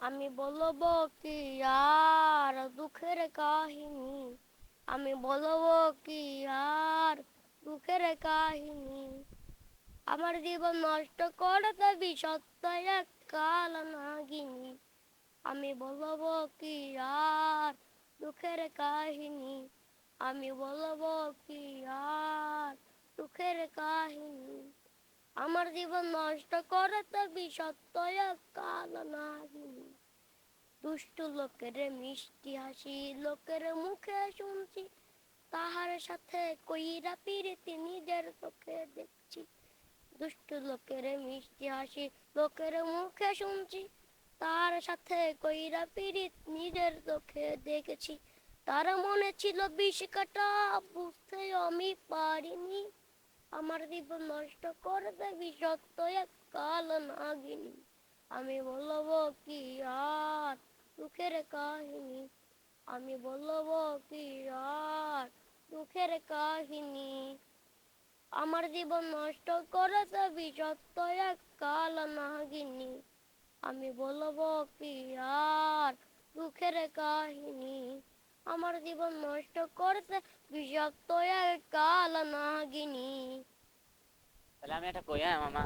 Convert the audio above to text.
আমি বলবো কি আর দুঃখের কাহিনী, আমি বলবো কি আর দুঃখের কাহিনী। আমার জীবন নষ্ট করে দেবি সত্য এক কাল নাগিনী। আমি বলবো কি আর দুঃখের কাহিনী, আমি বলবো কি আর দুঃখের কাহিনী। আমার জীবন নষ্ট করে দেবি সত্য এক কাল নাগিনী। দুষ্ট লোকের মিষ্টি হাসি লোকের মুখে শুনছি, তাহার সাথে কইরা পিরিতি নিজের চোখে দেখছি। দুষ্ট লোকের মিষ্টি হাসি লোকের মুখে শুনছি, তার সাথে কইরা পিরিত নিজের চোখে দেখেছি। তার মনে ছিল বিষ কাটা, বুঝতে আমি পারিনি। আমার জীবন নষ্ট করে দেবি সত্য এক কাল নাগিনী। আমি বলবো কি আর দুঃখের কাহিনী, আমি বলবো কি আর দুঃখের কাহিনী। আমার জীবন নষ্ট করে দেবি সত্য এক কাল নাগিনী। আমি বলবো কি আর দুঃখের কাহিনী। আমার জীবন নষ্ট করতে বিষাক্ত এক কাল নাগিনী। তাহলে আমি একটা কই, হ্যাঁ মামা।